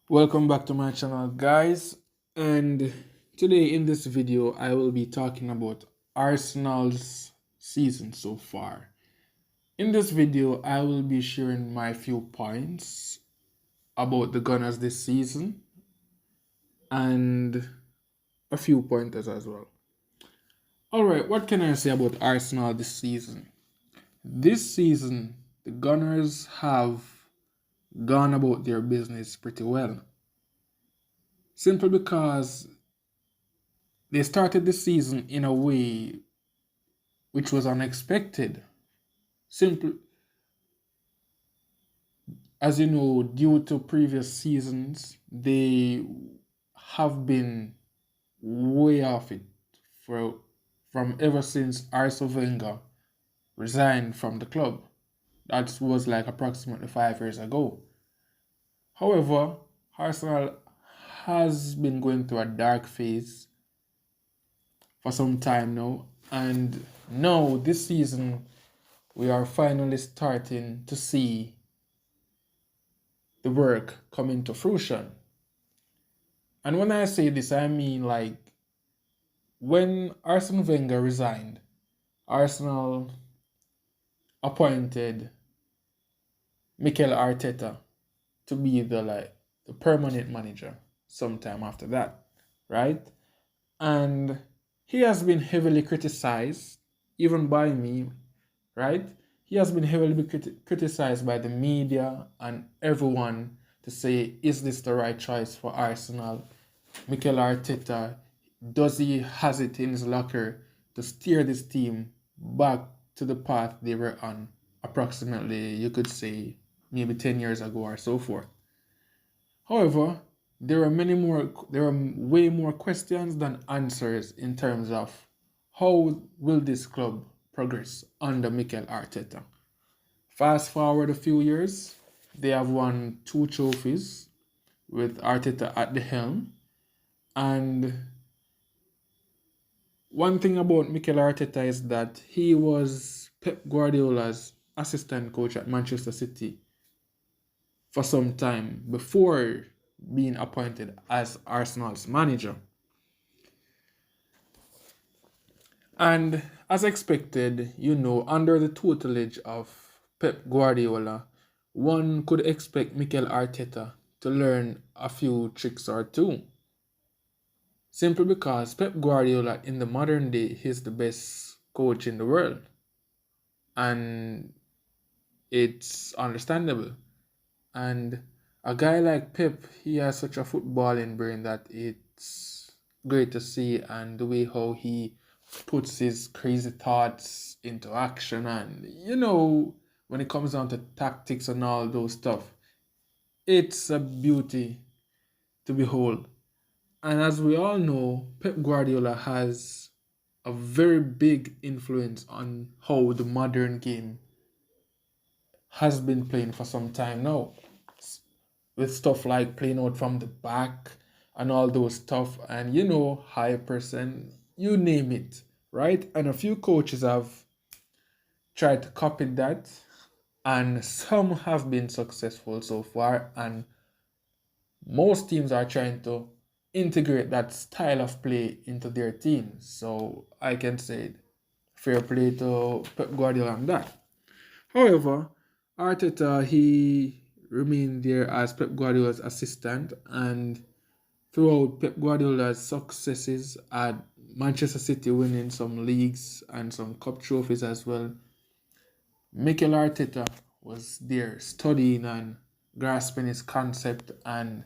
Welcome back to my channel, guys. And today in this video I will be talking about Arsenal's season so far. In this video I will be sharing my few points about the Gunners this season and a few pointers as well. Alright, what can I say about Arsenal this season? This season the Gunners have gone about their business pretty well. Simply because they started the season in a way which was unexpected. Simple, as you know, due to previous seasons, they have been way off it for from ever since Arsene Wenger resigned from the club. That was like approximately 5 years ago. However, Arsenal has been going through a dark phase for some time now, and now this season we are finally starting to see the work come into fruition. And when I say this, I mean like when Arsene Wenger resigned, Arsenal appointed Mikel Arteta to be the permanent manager sometime after that, right? And he has been heavily criticized, even by me, right? He has been heavily criticized by the media and everyone to say, is this the right choice for Arsenal? Mikel Arteta, does he has it in his locker to steer this team back to the path they were on approximately, you could say, maybe 10 years ago or so forth? However, there are way more questions than answers in terms of how will this club progress under Mikel Arteta. Fast forward a few years, they have won two trophies with Arteta at the helm. And one thing about Mikel Arteta is that he was Pep Guardiola's assistant coach at Manchester City for some time before being appointed as Arsenal's manager. And as expected, under the tutelage of Pep Guardiola, one could expect Mikel Arteta to learn a few tricks or two. Simply because Pep Guardiola in the modern day is the best coach in the world. And it's understandable. And a guy like Pep, he has such a footballing brain that it's great to see, and the way how he puts his crazy thoughts into action, and when it comes down to tactics and all those stuff, it's a beauty to behold. And as we all know, Pep Guardiola has a very big influence on how the modern game has been playing for some time now, with stuff like playing out from the back and all those stuff, and high percent, you name it, right? And a few coaches have tried to copy that, and some have been successful so far, and most teams are trying to integrate that style of play into their teams. So I can say fair play to Pep Guardiola on that. However, Arteta, he remained there as Pep Guardiola's assistant, and throughout Pep Guardiola's successes at Manchester City, winning some leagues and some cup trophies as well, Mikel Arteta was there studying and grasping his concept and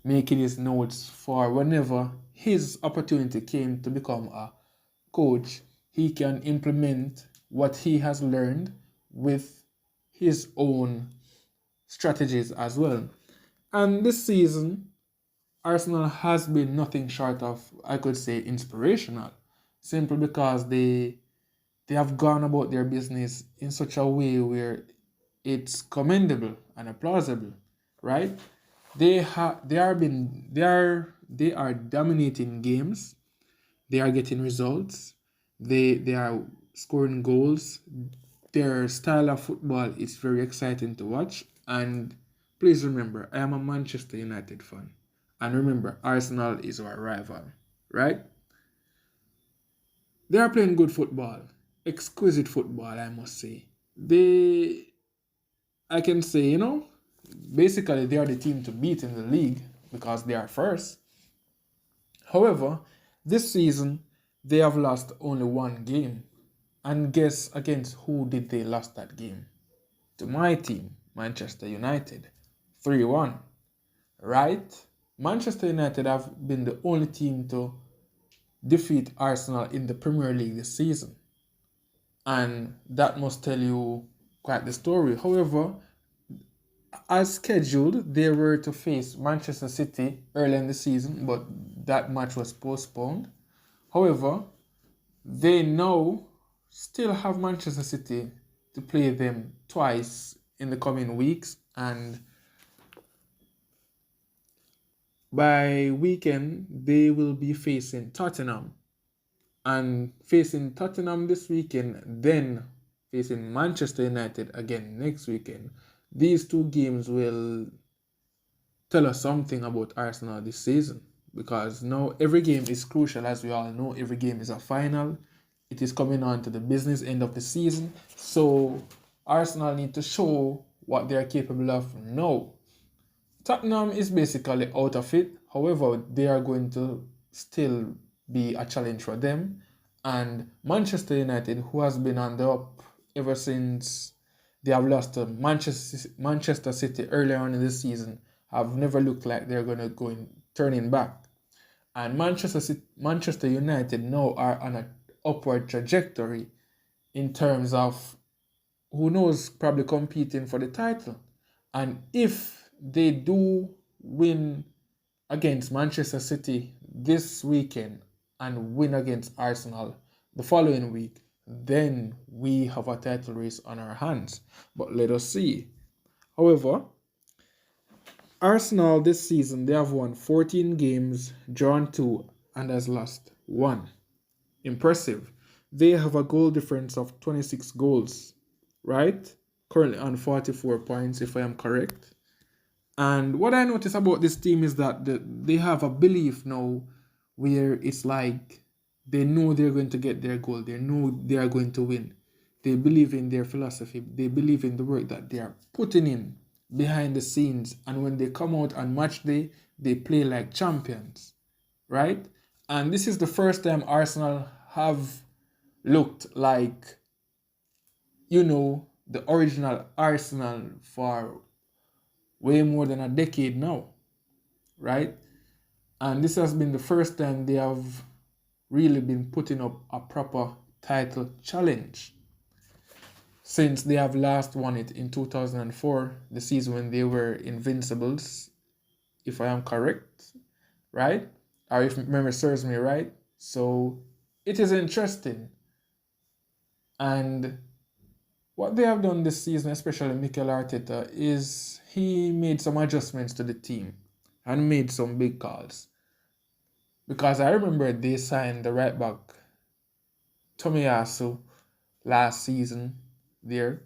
making his notes for whenever his opportunity came to become a coach, he can implement what he has learned with his own strategies as well. And this season, Arsenal has been nothing short of, I could say, inspirational, simply because they have gone about their business in such a way where it's commendable and applaudable, right? They are dominating games. They are getting results. They are scoring goals. Their style of football is very exciting to watch, and please remember, I am a Manchester United fan. And remember, Arsenal is our rival, right? They are playing good football, exquisite football, I must say. They, I can say, basically they are the team to beat in the league because they are first. However, this season they have lost only one game. And guess against who did they lost that game? To my team, Manchester United. 3-1. Right? Manchester United have been the only team to defeat Arsenal in the Premier League this season. And that must tell you quite the story. However, as scheduled, they were to face Manchester City early in the season, but that match was postponed. However, they now still have Manchester City to play them twice in the coming weeks, and by weekend they will be facing Tottenham, and facing Tottenham this weekend, then facing Manchester United again next weekend. These two games will tell us something about Arsenal this season, because now every game is crucial. As we all know, every game is a final. It is coming on to the business end of the season, so Arsenal need to show what they are capable of now. Tottenham is basically out of it. However, they are going to still be a challenge for them. And Manchester United, who has been on the up ever since they have lost to Manchester City earlier on in the season, have never looked like they're going to go in turning back. And Manchester United now are on an upward trajectory in terms of, who knows, probably competing for the title. And if they do win against Manchester City this weekend and win against Arsenal the following week, then we have a title race on our hands. But let us see. However, Arsenal this season, they have won 14 games, drawn 2, and has lost 1. Impressive. They have a goal difference of 26 goals, right? Currently on 44 points, if I am correct. And what I notice about this team is that they have a belief now where it's like they know they're going to get their goal. They know they are going to win. They believe in their philosophy. They believe in the work that they are putting in behind the scenes. And when they come out on match day, they play like champions, right? And this is the first time Arsenal have looked like, the original Arsenal for way more than a decade now, right? And this has been the first time they have really been putting up a proper title challenge since they have last won it in 2004, the season when they were invincibles, if I am correct, right? Or if memory serves me right. So it is interesting. And what they have done this season, especially Mikel Arteta, is he made some adjustments to the team and made some big calls. Because I remember they signed the right back Tomiyasu last season there.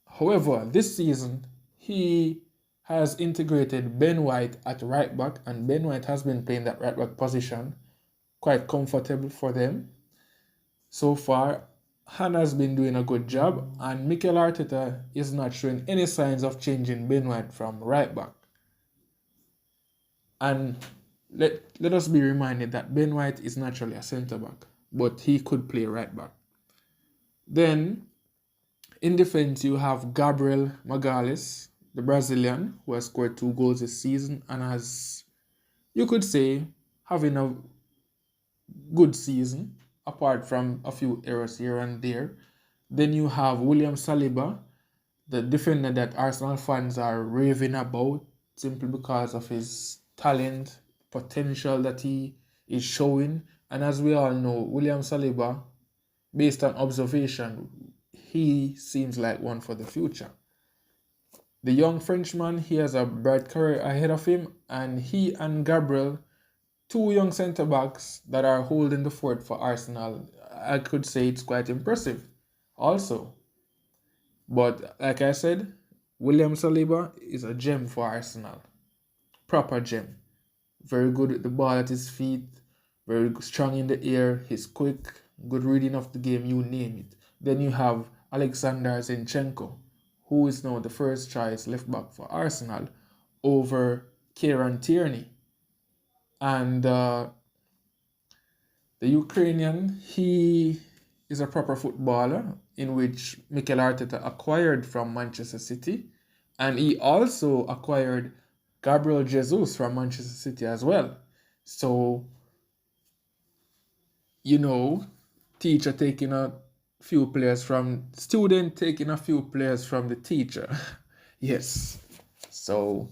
However, this season he has integrated Ben White at right back, and Ben White has been playing that right back position quite comfortable for them so far. Hannah's been doing a good job, and Mikel Arteta is not showing any signs of changing Ben White from right back. And let us be reminded that Ben White is naturally a centre back, but he could play right back. Then, in defense, you have Gabriel Magalhaes, the Brazilian, who has scored 2 goals this season and has, you could say, having a good season, apart from a few errors here and there. Then you have William Saliba, the defender that Arsenal fans are raving about simply because of his talent, potential that he is showing. And as we all know, William Saliba, based on observation, he seems like one for the future. The young Frenchman, he has a bright career ahead of him, and he and Gabriel, 2 young centre backs that are holding the fort for Arsenal, I could say it's quite impressive also. But like I said, William Saliba is a gem for Arsenal. Proper gem. Very good with the ball at his feet, very strong in the air, he's quick, good reading of the game, you name it. Then you have Alexander Zinchenko, who is now the first choice left back for Arsenal over Kieran Tierney. And the Ukrainian, he is a proper footballer in which Mikel Arteta acquired from Manchester City. And he also acquired Gabriel Jesus from Manchester City as well. So, you know, teacher taking a few players from student taking a few players from the teacher. Yes. So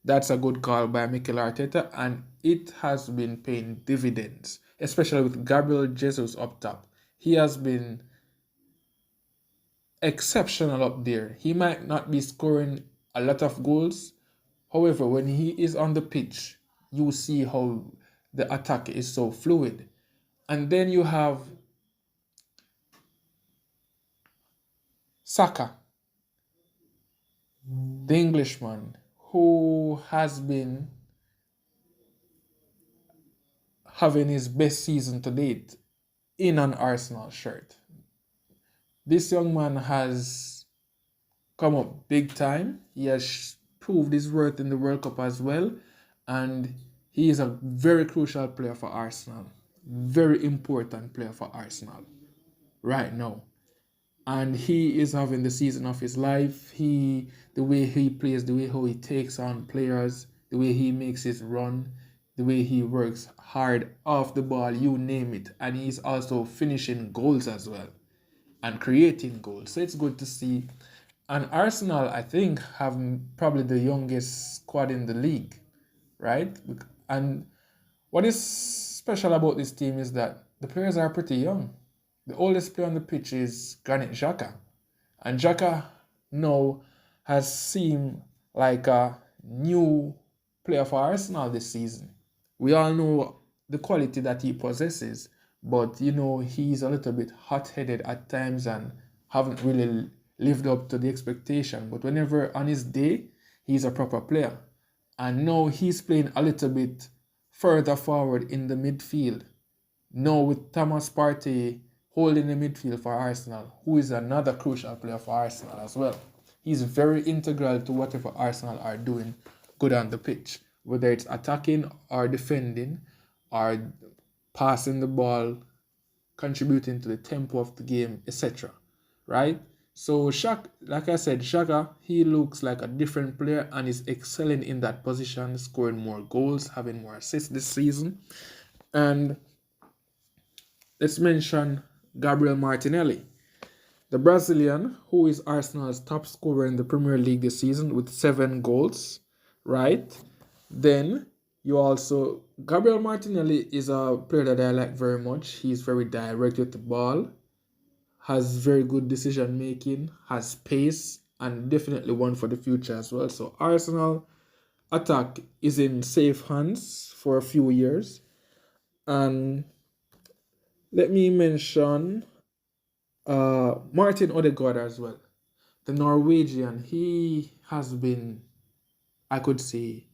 that's a good call by Mikel Arteta, and it has been paying dividends, especially with Gabriel Jesus up top. He has been exceptional up there. He might not be scoring a lot of goals. However, when he is on the pitch, you see how the attack is so fluid. And then you have Saka, the Englishman, who has been having his best season to date in an Arsenal shirt. This young man has come up big time. He has proved his worth in the World Cup as well, and he is a very crucial player for Arsenal. Very important player for Arsenal right now. And he is having the season of his life. The way he plays, the way how he takes on players, the way he makes his run, the way he works hard off the ball, you name it. And he's also finishing goals as well and creating goals. So it's good to see. And Arsenal, I think, have probably the youngest squad in the league, right? And what is special about this team is that the players are pretty young. The oldest player on the pitch is Granit Xhaka. And Xhaka now has seemed like a new player for Arsenal this season. We all know the quality that he possesses, but he's a little bit hot-headed at times and haven't really lived up to the expectation. But whenever on his day, he's a proper player. And now he's playing a little bit further forward in the midfield. Now with Thomas Partey holding the midfield for Arsenal, who is another crucial player for Arsenal as well. He's very integral to whatever Arsenal are doing good on the pitch, whether it's attacking or defending or passing the ball, contributing to the tempo of the game, etc. Right? So like I said, Shaka, he looks like a different player and is excelling in that position, scoring more goals, having more assists this season. And let's mention Gabriel Martinelli, the Brazilian who is Arsenal's top scorer in the Premier League this season with 7 goals, right? Then Gabriel Martinelli is a player that I like very much. He's very direct with the ball, has very good decision making, has pace, and definitely one for the future as well. So Arsenal attack is in safe hands for a few years. And let me mention Martin Odegaard as well. The Norwegian, he has been, I could say,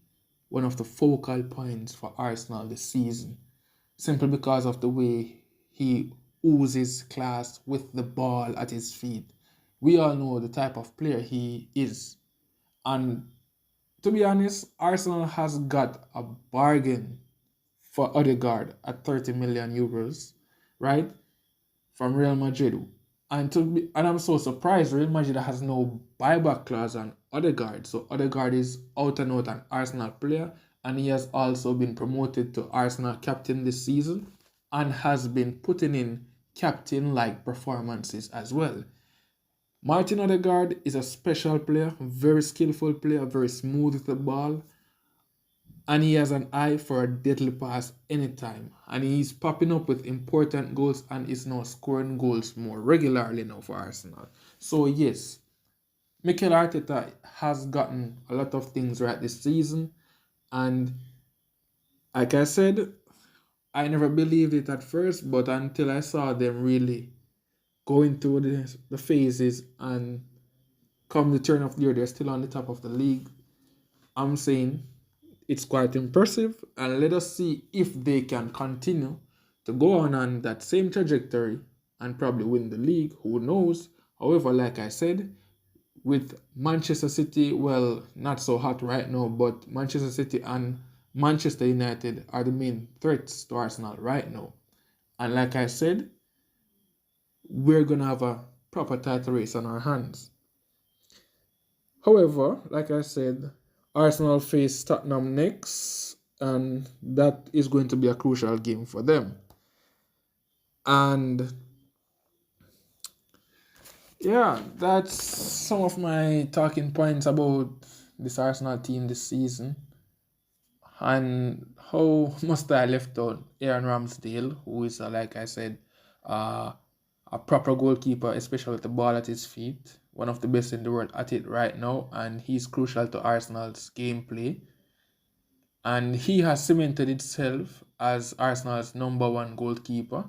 one of the focal points for Arsenal this season, simply because of the way he oozes class with the ball at his feet. We all know the type of player he is. And to be honest, Arsenal has got a bargain for Odegaard at 30 million euros, right? From Real Madrid. And I'm so surprised Real Madrid has no buyback clause on Odegaard. So Odegaard is out and out an Arsenal player, and he has also been promoted to Arsenal captain this season and has been putting in captain-like performances as well. Martin Odegaard is a special player, very skillful player, very smooth with the ball, and he has an eye for a deadly pass anytime. And he's popping up with important goals and is now scoring goals more regularly now for Arsenal. So yes, Mikel Arteta has gotten a lot of things right this season. And like I said, I never believed it at first, but until I saw them really going through the phases and come the turn of the year, they're still on the top of the league. I'm saying it's quite impressive, and let us see if they can continue to go on that same trajectory and probably win the league. Who knows? However, like I said, with Manchester City, well, not so hot right now, but Manchester City and Manchester United are the main threats to Arsenal right now. And like I said, we're going to have a proper title race on our hands. However, like I said, Arsenal face Tottenham next, and that is going to be a crucial game for them. And yeah, that's some of my talking points about this Arsenal team this season. And how must I left out Aaron Ramsdale, who is, like I said, a proper goalkeeper, especially with the ball at his feet. One of the best in the world at it right now, and he's crucial to Arsenal's gameplay. And he has cemented himself as Arsenal's number one goalkeeper.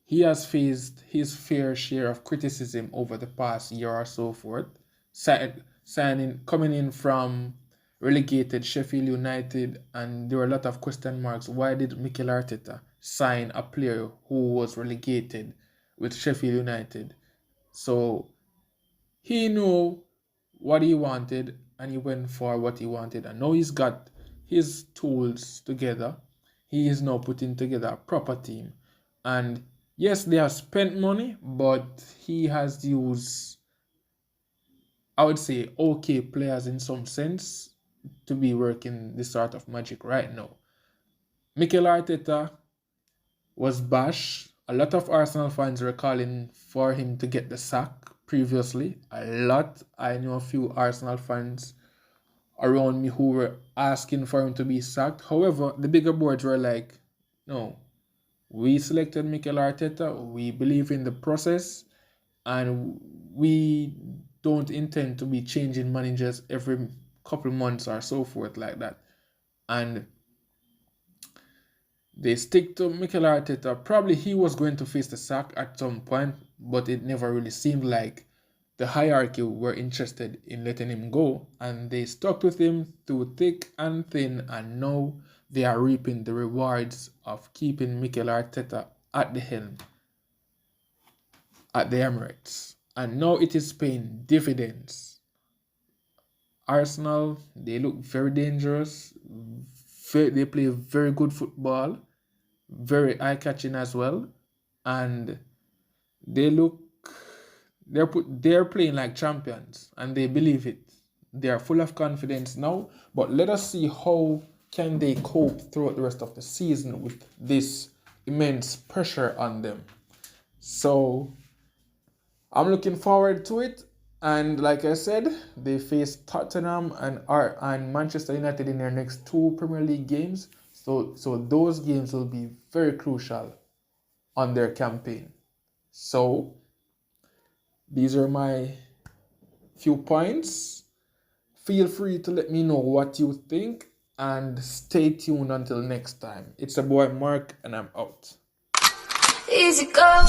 He has faced his fair share of criticism over the past year or so forth, coming in from relegated Sheffield United, and there were a lot of question marks. Why did Mikel Arteta sign a player who was relegated with Sheffield United? So he knew what he wanted, and he went for what he wanted, and now he's got his tools together. He is now putting together a proper team, and yes, they have spent money, but he has used, I would say, okay players in some sense to be working this sort of magic right now. Mikel Arteta was bashed. A lot of Arsenal fans were calling for him to get the sack previously. A lot. I know a few Arsenal fans around me who were asking for him to be sacked. However, the bigger boards were like, no, we selected Mikel Arteta, we believe in the process, and we don't intend to be changing managers every couple months or so forth like that. And they stick to Mikel Arteta. Probably he was going to face the sack at some point, but it never really seemed like the hierarchy were interested in letting him go, and they stuck with him through thick and thin, and now they are reaping the rewards of keeping Mikel Arteta at the helm at the Emirates. And now it is paying dividends. Arsenal, they look very dangerous. They play very good football, very eye-catching as well, and they're playing like champions, and they believe it. They are full of confidence now, but let us see how can they cope throughout the rest of the season with this immense pressure on them. So I'm looking forward to it. And like I said, they face Tottenham and Manchester United in their next two Premier League games. So those games will be very crucial on their campaign. So these are my few points. Feel free to let me know what you think, and stay tuned until next time. It's a boy Mark, and I'm out. Easy go.